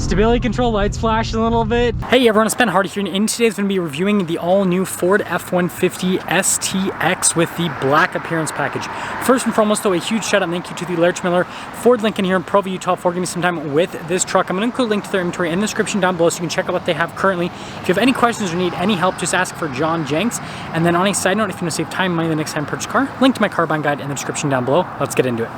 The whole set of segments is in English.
Stability control lights flashing a little bit. Hey everyone, it's Ben Hardy here, and in today's going to be reviewing the all-new Ford F-150 STX with the black appearance package. First and foremost though, a huge shout out and thank you to the Larch Miller Ford Lincoln here in Provo, Utah for giving me some time with this truck. I'm going to include a link to their inventory in the description down below so you can check out what they have currently. If you have any questions or need any help, just ask for John Jenks. And then on a side note, if you want to save time and money the next time you purchase a car, link to my car buying guide in the description down below. Let's get into it.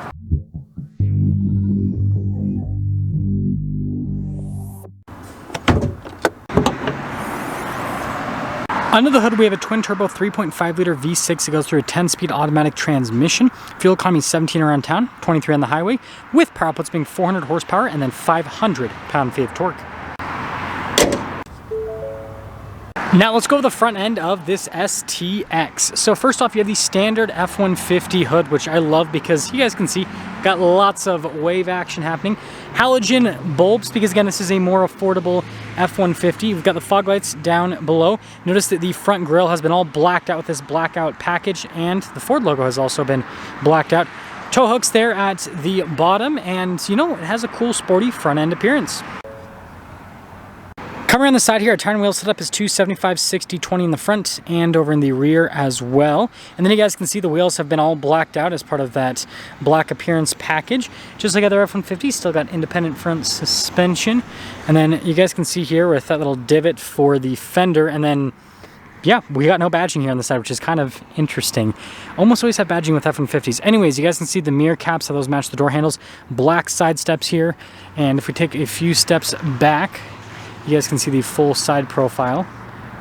Under the hood, we have a twin-turbo 3.5-liter V6 that goes through a 10-speed automatic transmission. Fuel economy is 17 around town, 23 on the highway, with power outputs being 400 horsepower and then 500 pound-feet of torque. Now let's go to the front end of this STX. So first off, you have the standard F-150 hood, which I love because you guys can see, got lots of wave action happening. Halogen bulbs, because again, this is a more affordable F-150. We've got the fog lights down below. Notice that the front grille has been all blacked out with this blackout package, and the Ford logo has also been blacked out. Tow hooks there at the bottom, and you know, it has a cool sporty front end appearance. Coming around the side here, our tire and wheel setup is 275, 60, 20 in the front and over in the rear as well. And then you guys can see the wheels have been all blacked out as part of that black appearance package. Just like other F-150s, still got independent front suspension. And then you guys can see here with that little divot for the fender. And then, yeah, we got no badging here on the side, which is kind of interesting. Almost always have badging with F-150s. Anyways, you guys can see the mirror caps, how those match the door handles. Black side steps here. And if we take a few steps back, you guys can see the full side profile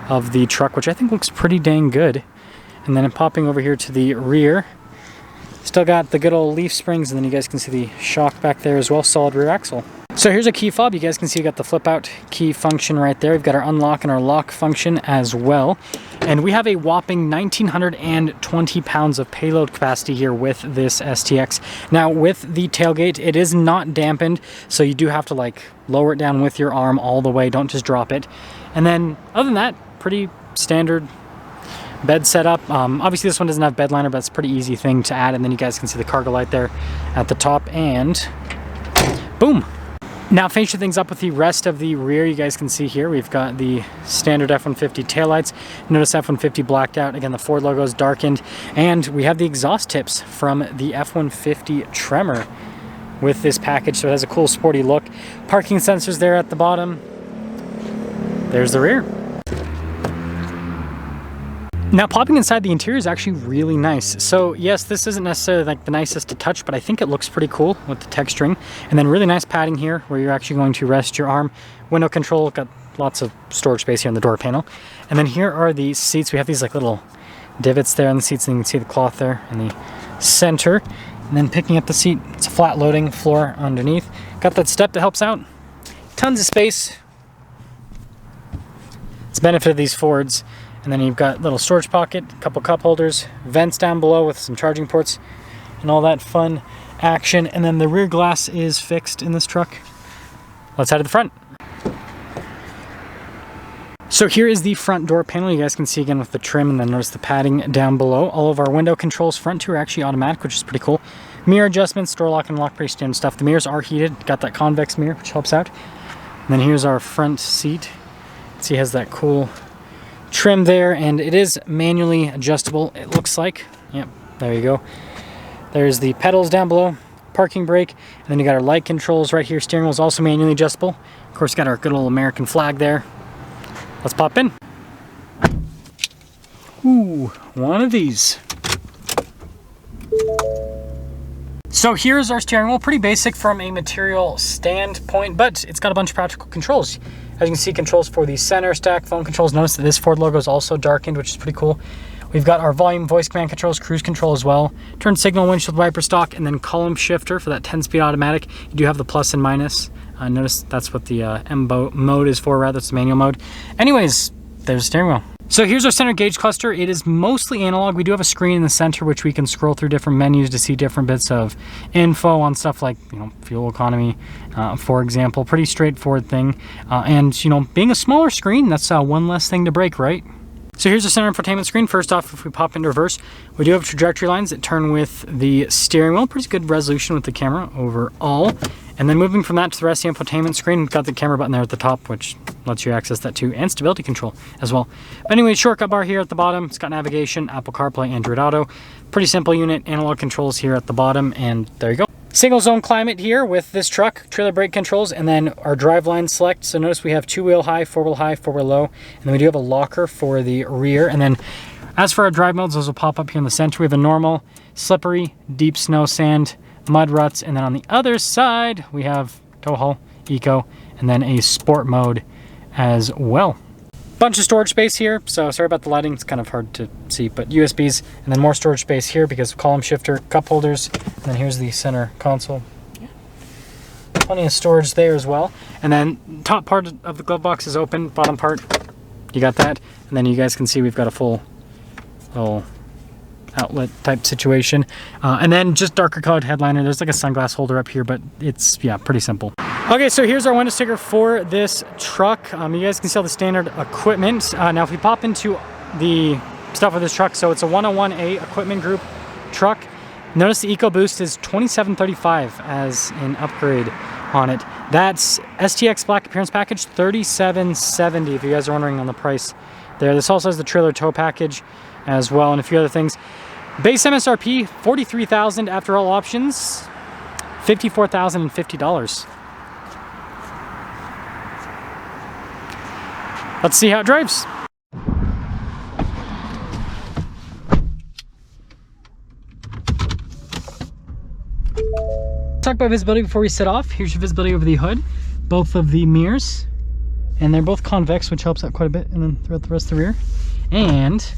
of the truck, which I think looks pretty dang good. And then popping over here to the rear, still got the good old leaf springs, and then you guys can see the shock back there as well, solid rear axle. So here's a key fob. You guys can see we got the flip out key function right there. We've got our unlock and our lock function as well. And we have a whopping 1,920 pounds of payload capacity here with this STX. Now with the tailgate, it is not dampened, so you do have to like lower it down with your arm all the way. Don't just drop it. And then other than that, pretty standard bed setup. Obviously this one doesn't have bed liner, but it's a pretty easy thing to add. And then you guys can see the cargo light there at the top, and boom. Now finishing things up with the rest of the rear, you guys can see here we've got the standard F-150 taillights. Notice F-150 blacked out. Again, the Ford logo is darkened. And we have the exhaust tips from the F-150 Tremor with this package, so it has a cool sporty look. Parking sensors there at the bottom. There's the rear. Now popping inside, the interior is actually really nice. So yes, this isn't necessarily like the nicest to touch, but I think it looks pretty cool with the texturing. And then really nice padding here where you're actually going to rest your arm. Window control, got lots of storage space here in the door panel. And then here are the seats. We have these like little divots there on the seats, and you can see the cloth there in the center. And then picking up the seat, it's a flat loading floor underneath. Got that step that helps out. Tons of space. It's the benefit of these Fords. And then you've got little storage pocket, a couple cup holders, vents down below with some charging ports and all that fun action. And then the rear glass is fixed in this truck. Let's head to the front. So here is the front door panel. You guys can see again with the trim, and then notice the padding down below. All of our window controls front two are actually automatic, which is pretty cool. Mirror adjustments, door lock and unlock, pretty standard stuff. The mirrors are heated, got that convex mirror, which helps out. And then here's our front seat. See, it has that cool trim there, and it is manually adjustable, it looks like. Yep, there you go. There's the pedals down below, parking brake, and then you got our light controls right here. Steering wheel is also manually adjustable. Of course, got our good old American flag there. Let's pop in. Ooh, one of these. So here's our steering wheel, pretty basic from a material standpoint, but it's got a bunch of practical controls. As you can see, controls for the center stack, phone controls. Notice that this Ford logo is also darkened, which is pretty cool. We've got our volume, voice command controls, cruise control as well. Turn signal, windshield wiper stock, and then column shifter for that 10-speed automatic. You do have the plus and minus. Notice that's what the M mode is for, rather. It's the manual mode. Anyways, there's the steering wheel. So here's our center gauge cluster. It is mostly analog. We do have a screen in the center which we can scroll through different menus to see different bits of info on stuff like, you know, fuel economy, for example. Pretty straightforward thing. And, you know, being a smaller screen, that's one less thing to break, right? So here's the center infotainment screen. First off, if we pop into reverse, we do have trajectory lines that turn with the steering wheel. Pretty good resolution with the camera overall. And then moving from that to the rest of the infotainment screen, we've got the camera button there at the top, which lets you access that too, and stability control as well. But anyway, shortcut bar here at the bottom. It's got navigation, Apple CarPlay, Android Auto. Pretty simple unit, analog controls here at the bottom, and there you go. Single zone climate here with this truck, trailer brake controls, and then our driveline select. So notice we have 2-wheel high, 4-wheel low, and then we do have a locker for the rear. And then as for our drive modes, those will pop up here in the center. We have a normal, slippery, deep snow, sand, mud ruts, and then on the other side we have tow haul, eco, and then a sport mode as well. Bunch of storage space here, so sorry about the lighting, it's kind of hard to see, but USBs, and then more storage space here because of column shifter, cup holders, and then here's the center console. Plenty of storage there as well. And then top part of the glove box is open, bottom part, you got that, and then you guys can see we've got a full little outlet type situation. And then just darker colored headliner. There's like a sunglass holder up here, but it's, yeah, pretty simple. Okay, so here's our window sticker for this truck. You guys can see all the standard equipment. Now if we pop into the stuff with this truck, so it's a 101A equipment group truck. Notice the EcoBoost is $27.35 as an upgrade on it. That's STX Black Appearance Package, $37.70 if you guys are wondering on the price there. This also has the trailer tow package as well and a few other things. Base MSRP, $43,000 after all options, $54,050. Let's see how it drives. Talk about visibility before we set off. Here's your visibility over the hood, both of the mirrors, and they're both convex, which helps out quite a bit, and then throughout the rest of the rear. And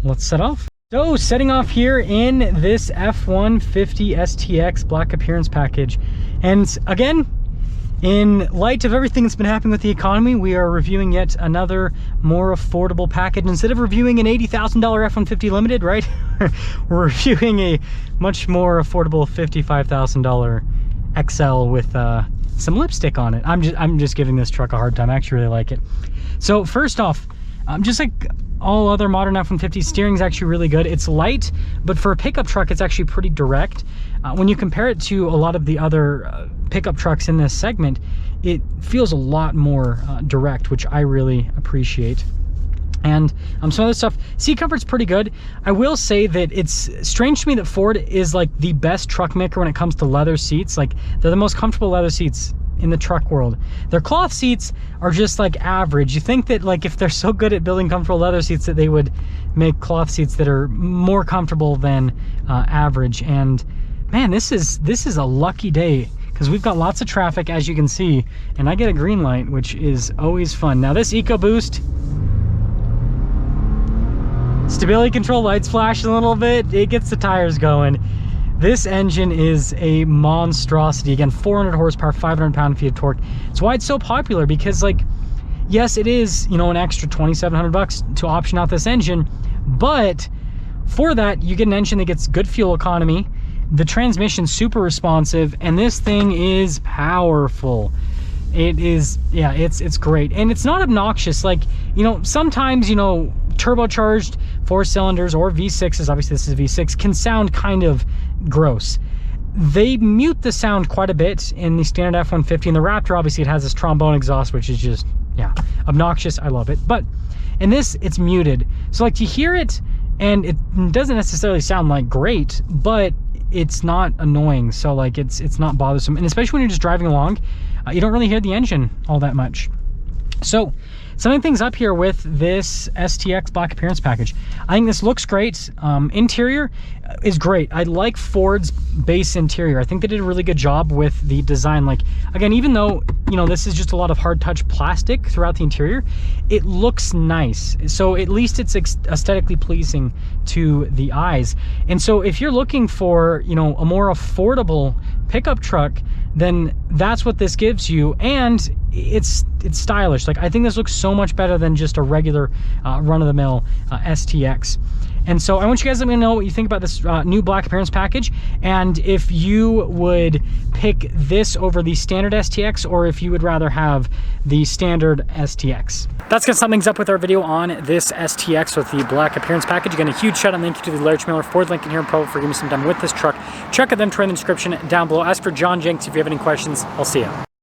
let's set off. So setting off here in this F-150 STX Black Appearance Package. And again, in light of everything that's been happening with the economy, we are reviewing yet another more affordable package. Instead of reviewing an $80,000 F-150 Limited, right? We're reviewing a much more affordable $55,000 XL with some lipstick on it. I'm just giving this truck a hard time. I actually really like it. So first off, just like all other modern F-150, steering is actually really good. It's light, but for a pickup truck, it's actually pretty direct. When you compare it to a lot of the other pickup trucks in this segment, it feels a lot more direct, which I really appreciate. And some other stuff, seat comfort's pretty good. I will say that it's strange to me that Ford is like the best truck maker when it comes to leather seats. Like, they're the most comfortable leather seats in the truck world. Their cloth seats are just like average. You think that like if they're so good at building comfortable leather seats that they would make cloth seats that are more comfortable than average. And man, this is a lucky day because we've got lots of traffic, as you can see, and I get a green light, which is always fun. Now this EcoBoost, stability control lights flash a little bit, it gets the tires going. This engine is a monstrosity. Again, 400 horsepower, 500 pound-feet of torque. It's why it's so popular, because like, yes, it is, you know, an extra $2,700 to option out this engine, but for that, you get an engine that gets good fuel economy, the transmission's super responsive, and this thing is powerful. It is, yeah, it's great. And it's not obnoxious. Like, you know, sometimes, you know, turbocharged 4 cylinders or V6s, obviously this is V6, can sound kind of gross. They mute the sound quite a bit in the standard F-150. In the Raptor, obviously it has this trombone exhaust, which is just, yeah, obnoxious. I love it. But in this, it's muted. So like, you hear it and it doesn't necessarily sound like great, but it's not annoying. So like, it's not bothersome. And especially when you're just driving along, you don't really hear the engine all that much. So summing things up here with this STX Black Appearance Package, I think this looks great. Interior is great. I like Ford's base interior. I think they did a really good job with the design. Like, again, even though, you know, this is just a lot of hard touch plastic throughout the interior, it looks nice. So at least it's aesthetically pleasing to the eyes. And so if you're looking for, you know, a more affordable pickup truck, then that's what this gives you. And it's stylish. Like, I think this looks so much better than just a regular run-of-the-mill STX. And so I want you guys to let me know what you think about this new black appearance package, and if you would pick this over the standard STX, or if you would rather have the standard STX. That's gonna sum things up with our video on this STX with the black appearance package. Again, a huge shout out and thank you to the Larry Miller Ford Lincoln here in Provo for giving me some time with this truck. Check out them in the description down below. As for John Jenks, if you have any questions, I'll see you.